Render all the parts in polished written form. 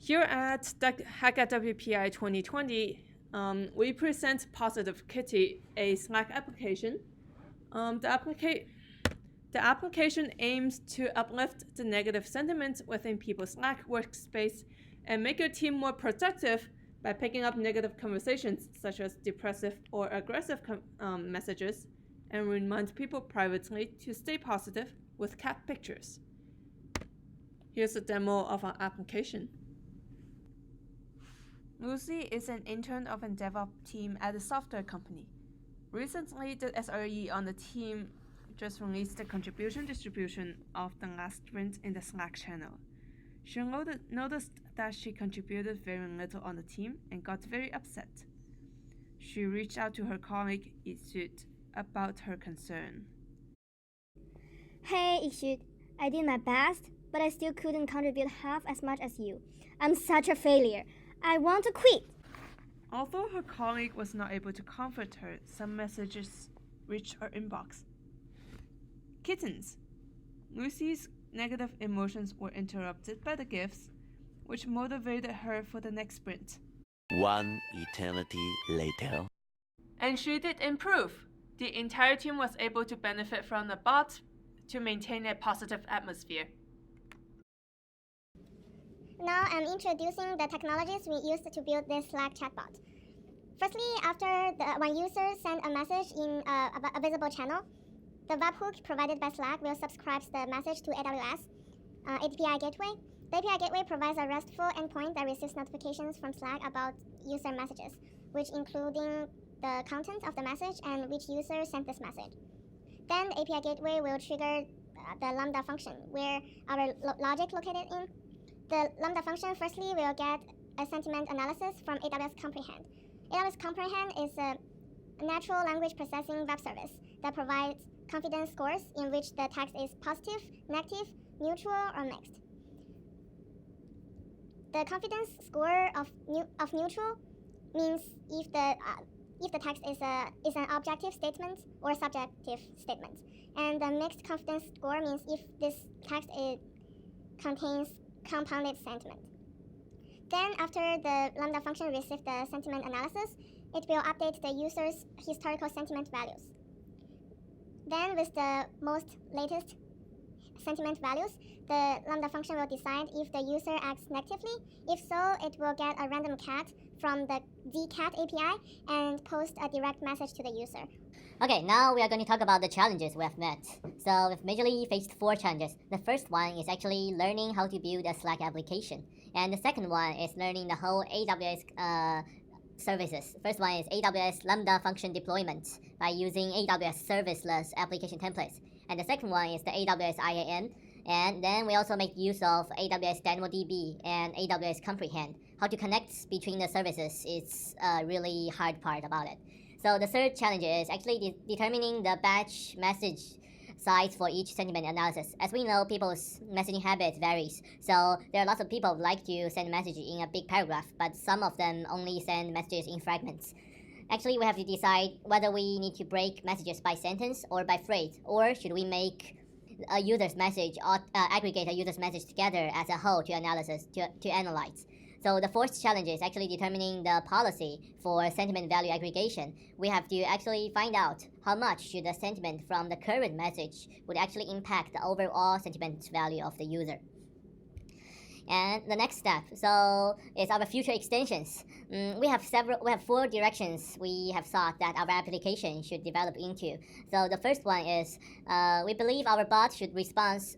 Here at Hackathon WPI 2020, we present Positive Kitty, a Slack application. The application aims to uplift the negative sentiment within people's Slack workspace and make your team more productive by picking up negative conversations such as depressive or aggressive messages and remind people privately to stay positive with cat pictures. Here's a demo of our application. Lucy is an intern of a DevOps team at a software company. Recently, the SRE on the team just released the contribution distribution of the last sprint in the Slack channel. She noticed that she contributed very little on the team and got very upset. She reached out to her colleague, Ishut, about her concern. Hey, Ishut, I did my best, but I still couldn't contribute half as much as you. I'm such a failure. I want to quit. Although her colleague was not able to comfort her, some messages reached her inbox. Kittens. Lucy's negative emotions were interrupted by the gifts, which motivated her for the next sprint. One eternity later. And she did improve. The entire team was able to benefit from the bot to maintain a positive atmosphere. Now I'm introducing the technologies we used to build this Slack chatbot. Firstly, after one user sends a message in a visible channel, the webhook provided by Slack will subscribe the message to AWS API Gateway. The API Gateway provides a RESTful endpoint that receives notifications from Slack about user messages, which including the content of the message and which user sent this message. Then the API Gateway will trigger the Lambda function, where our logic located in. The Lambda function firstly will get a sentiment analysis from AWS Comprehend. AWS Comprehend is a natural language processing web service that provides confidence scores in which the text is positive, negative, neutral, or mixed. The confidence score of neutral means if the text is an objective statement or subjective statement, and the mixed confidence score means if this text contains compounded sentiment. Then after the Lambda function receives the sentiment analysis, it will update the user's historical sentiment values. Then with the most latest sentiment values, the Lambda function will decide if the user acts negatively. If so, it will get a random cat from the dcat API and post a direct message to the user. Okay, now we are going to talk about the challenges we have met. So we've majorly faced 4 challenges. The first one is actually learning how to build a Slack application. And the second one is learning the whole AWS services. First one is AWS Lambda function deployment by using AWS serviceless application templates. And the second one is the AWS IAM. And then we also make use of AWS DynamoDB and AWS Comprehend. How to connect between the services is a really hard part about it. So the third challenge is actually determining the batch message size for each sentiment analysis. As we know, people's messaging habits varies. So there are lots of people who like to send messages in a big paragraph, but some of them only send messages in fragments. Actually, we have to decide whether we need to break messages by sentence or by phrase, or should we make a user's message or aggregate a user's message together as a whole to analyze. So the fourth challenge is actually determining the policy for sentiment value aggregation. We have to actually find out how much should the sentiment from the current message would actually impact the overall sentiment value of the user. And the next step, so is our future extensions. We have 4 directions we have thought that our application should develop into. So the first one is we believe our bot response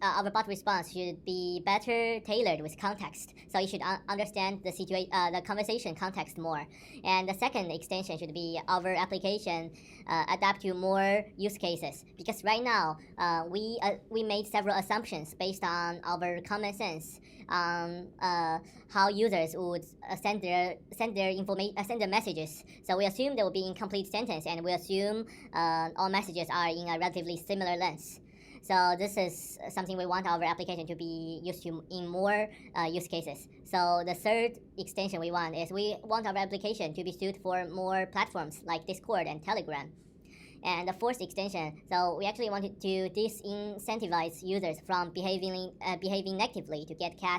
should be better tailored with context. So it should understand the conversation context more. And the second extension should be our application adapt to more use cases, because right now we made several assumptions based on our common sense on how users would send their messages. So we assume there will be incomplete sentence, and we assume all messages are in a relatively similar length. So this is something we want our application to be used to in more use cases. So the third extension we want is we want our application to be suited for more platforms like Discord and Telegram. And the fourth extension, so we actually wanted to disincentivize users from behaving negatively to get cat